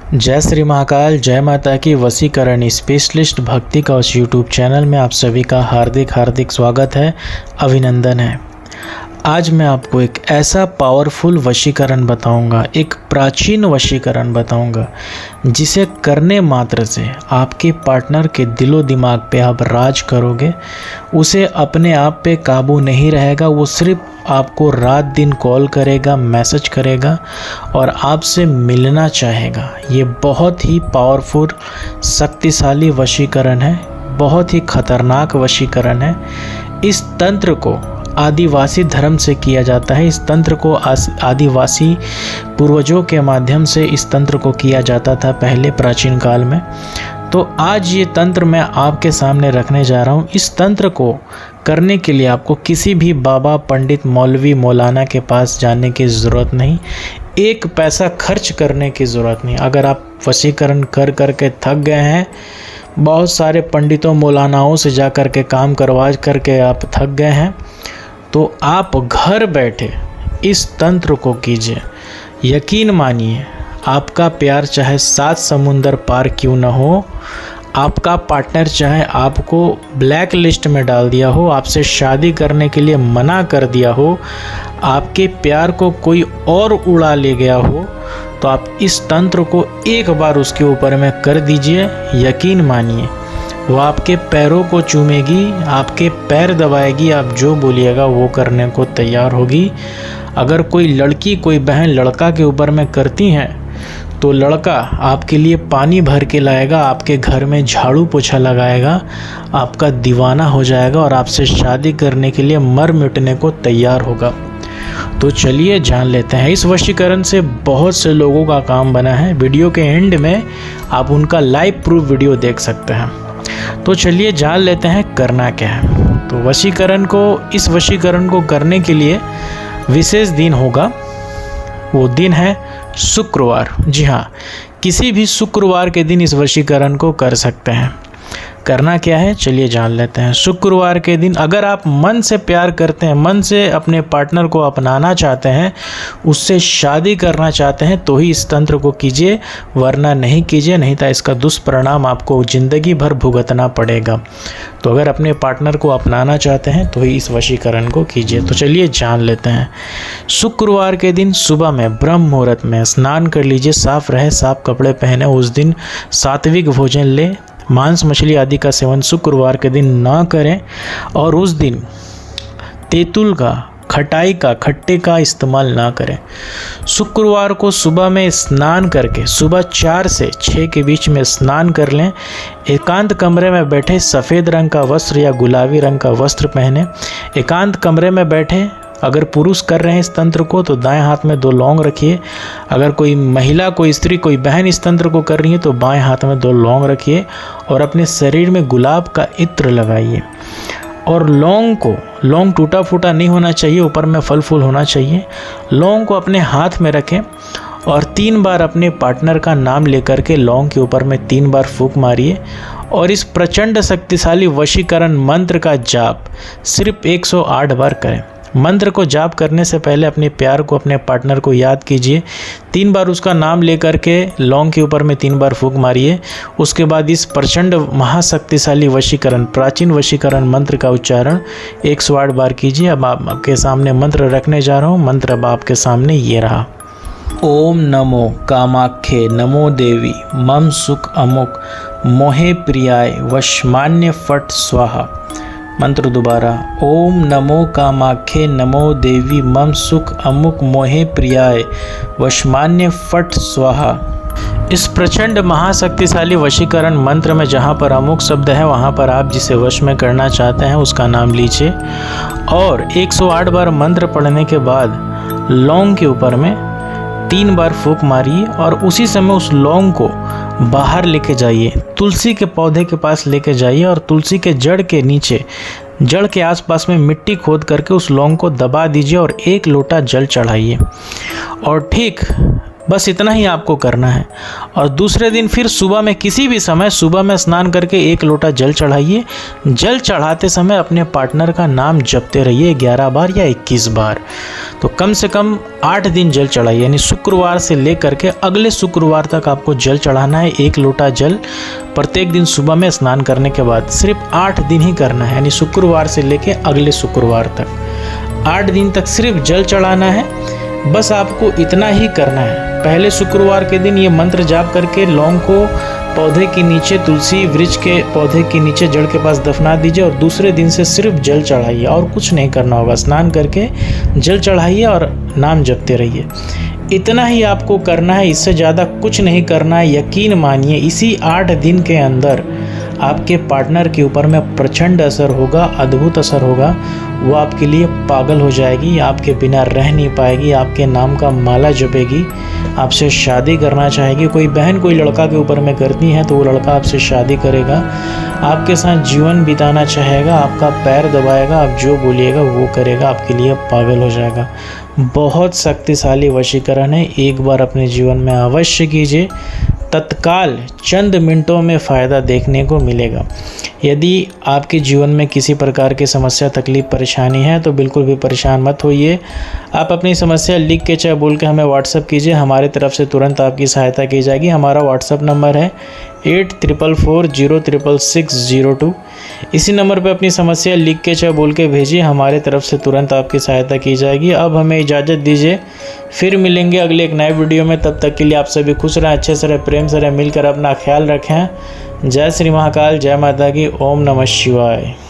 जय श्री महाकाल, जय माता की। वशीकरण स्पेशलिस्ट भक्ति का उस यूट्यूब चैनल में आप सभी का हार्दिक स्वागत है, अभिनंदन है। आज मैं आपको एक ऐसा पावरफुल वशीकरण बताऊंगा, एक प्राचीन वशीकरण बताऊंगा, जिसे करने मात्र से आपके पार्टनर के दिलो दिमाग पे आप राज करोगे। उसे अपने आप पे काबू नहीं रहेगा, वो सिर्फ आपको रात दिन कॉल करेगा, मैसेज करेगा और आपसे मिलना चाहेगा। ये बहुत ही पावरफुल शक्तिशाली वशीकरण है, बहुत ही खतरनाक वशीकरण है। इस तंत्र को आदिवासी धर्म से किया जाता है। इस तंत्र को आदिवासी पूर्वजों के माध्यम से इस तंत्र को किया जाता था पहले प्राचीन काल में। तो आज ये तंत्र मैं आपके सामने रखने जा रहा हूँ। इस तंत्र को करने के लिए आपको किसी भी बाबा, पंडित, मौलवी, मौलाना के पास जाने की ज़रूरत नहीं, एक पैसा खर्च करने की ज़रूरत नहीं। अगर आप वशीकरण कर करके थक गए हैं, बहुत सारे पंडितों मौलानाओं से जा कर के काम करवा करके आप थक गए हैं, तो आप घर बैठे इस तंत्र को कीजिए। यकीन मानिए, आपका प्यार चाहे 7 समुंदर पार क्यों न हो, आपका पार्टनर चाहे आपको ब्लैक लिस्ट में डाल दिया हो, आपसे शादी करने के लिए मना कर दिया हो, आपके प्यार को कोई और उड़ा ले गया हो, तो आप इस तंत्र को एक बार उसके ऊपर में कर दीजिए। यकीन मानिए, वो आपके पैरों को चूमेगी, आपके पैर दबाएगी, आप जो बोलिएगा वो करने को तैयार होगी। अगर कोई लड़की, कोई बहन लड़का के ऊपर में करती हैं, तो लड़का आपके लिए पानी भर के लाएगा, आपके घर में झाड़ू पोछा लगाएगा, आपका दीवाना हो जाएगा और आपसे शादी करने के लिए मर मिटने को तैयार होगा। तो चलिए जान लेते हैं। इस वशीकरण से बहुत से लोगों का काम बना है। वीडियो के एंड में आप उनका लाइव प्रूफ वीडियो देख सकते हैं। तो चलिए जान लेते हैं करना क्या है। तो इस वशीकरण को करने के लिए विशेष दिन होगा। वो दिन है शुक्रवार। जी हाँ, किसी भी शुक्रवार के दिन इस वशीकरण को कर सकते हैं। करना क्या है, चलिए जान लेते हैं। शुक्रवार के दिन अगर आप मन से प्यार करते हैं, मन से अपने पार्टनर को अपनाना चाहते हैं, उससे शादी करना चाहते हैं, तो ही इस तंत्र को कीजिए, वरना नहीं कीजिए, नहीं तो इसका दुष्परिणाम आपको ज़िंदगी भर भुगतना पड़ेगा। तो अगर अपने पार्टनर को अपनाना चाहते हैं तो ही इस वशीकरण को कीजिए। तो चलिए जान लेते हैं। शुक्रवार के दिन सुबह में ब्रह्म मुहूर्त में स्नान कर लीजिए, साफ़ रहे, साफ कपड़े पहने। उस दिन सात्विक भोजन ले, मांस मछली आदि का सेवन शुक्रवार के दिन ना करें और उस दिन तेंतुल का, खटाई का, खट्टे का इस्तेमाल ना करें। शुक्रवार को सुबह में स्नान करके, सुबह 4 से 6 के बीच में स्नान कर लें। एकांत कमरे में बैठे सफ़ेद रंग का वस्त्र या गुलाबी रंग का वस्त्र पहने। एकांत कमरे में बैठे, अगर पुरुष कर रहे हैं इस तंत्र को तो दाएं हाथ में 2 लौंग रखिए। अगर कोई महिला, कोई स्त्री, कोई बहन इस तंत्र को कर रही है तो बाएं हाथ में 2 लौंग रखिए और अपने शरीर में गुलाब का इत्र लगाइए। और लौंग टूटा फूटा नहीं होना चाहिए, ऊपर में फल फूल होना चाहिए। लौंग को अपने हाथ में रखें और 3 बार अपने पार्टनर का नाम लेकर के लौंग के ऊपर में 3 बार फूंक मारिए। और इस प्रचंड शक्तिशाली वशीकरण मंत्र का जाप सिर्फ 108 बार करें। मंत्र को जाप करने से पहले अपने प्यार को, अपने पार्टनर को याद कीजिए। 3 बार उसका नाम लेकर के लौंग के ऊपर में 3 बार फूंक मारिए। उसके बाद इस प्रचंड महाशक्तिशाली वशीकरण, प्राचीन वशीकरण मंत्र का उच्चारण 108 बार कीजिए। अब आपके सामने मंत्र रखने जा रहा हूँ। मंत्र अब आपके सामने ये रहा। ओम नमो कामाख्ये नमो देवी मम सुख अमुक मोहे प्रियाय वशमान्य फट स्वाहा। मंत्र दोबारा। ओम नमो कामाख्ये नमो देवी मम सुख अमुक मोहे प्रियाय वशमान्य फट स्वाहा। इस प्रचंड महाशक्तिशाली वशीकरण मंत्र में जहाँ पर अमुक शब्द है, वहाँ पर आप जिसे वश में करना चाहते हैं उसका नाम लीजिए और 108 बार मंत्र पढ़ने के बाद लौंग के ऊपर में 3 बार फूंक मारिए और उसी समय उस लौंग को बाहर लेके जाइए, तुलसी के पौधे के पास लेके जाइए और तुलसी के जड़ के नीचे, जड़ के आसपास में मिट्टी खोद करके उस लौंग को दबा दीजिए और 1 लोटा जल चढ़ाइए। और ठीक बस इतना ही आपको करना है। और दूसरे दिन फिर सुबह में किसी भी समय सुबह में स्नान करके 1 लोटा जल चढ़ाइए। जल चढ़ाते समय अपने पार्टनर का नाम जपते रहिए 11 बार या 21 बार। तो कम से कम 8 दिन जल चढ़ाइए, यानी शुक्रवार से लेकर के अगले शुक्रवार तक आपको जल चढ़ाना है। 1 लोटा जल प्रत्येक दिन सुबह में स्नान करने के बाद सिर्फ 8 दिन ही करना है, यानी शुक्रवार से लेके अगले शुक्रवार तक 8 दिन तक सिर्फ जल चढ़ाना है। बस आपको इतना ही करना है। पहले शुक्रवार के दिन ये मंत्र जाप करके लौंग को पौधे के नीचे, तुलसी वृक्ष के पौधे के नीचे जड़ के पास दफना दीजिए और दूसरे दिन से सिर्फ जल चढ़ाइए और कुछ नहीं करना होगा। स्नान करके जल चढ़ाइए और नाम जपते रहिए। इतना ही आपको करना है, इससे ज़्यादा कुछ नहीं करना है। यकीन मानिए इसी 8 दिन के अंदर आपके पार्टनर के ऊपर में प्रचंड असर होगा, अद्भुत असर होगा। वो आपके लिए पागल हो जाएगी, आपके बिना रह नहीं पाएगी, आपके नाम का माला जपेगी, आपसे शादी करना चाहेगी। कोई बहन कोई लड़का के ऊपर में करती है तो वो लड़का आपसे शादी करेगा, आपके साथ जीवन बिताना चाहेगा, आपका पैर दबाएगा, आप जो बोलिएगा वो करेगा, आपके लिए पागल हो जाएगा। बहुत शक्तिशाली वशीकरण है, एक बार अपने जीवन में अवश्य कीजिए, तत्काल चंद मिनटों में फ़ायदा देखने को मिलेगा। यदि आपके जीवन में किसी प्रकार की समस्या, तकलीफ़, परेशानी है तो बिल्कुल भी परेशान मत होइए। आप अपनी समस्या लिख के चाहे बोल के हमें व्हाट्सअप कीजिए, हमारी तरफ से तुरंत आपकी सहायता की जाएगी। हमारा व्हाट्सअप नंबर है 8444066602। इसी नंबर पर अपनी समस्या लिख के चाहे बोल के भेजिए, हमारे तरफ से तुरंत आपकी सहायता की जाएगी। अब हमें इजाज़त दीजिए, फिर मिलेंगे अगले एक नए वीडियो में। तब तक के लिए आप सभी खुश रहें, अच्छे से रहें, प्रेम से रहें, मिलकर अपना ख्याल रखें। जय श्री महाकाल, जय माता की, ओम नमः शिवाय।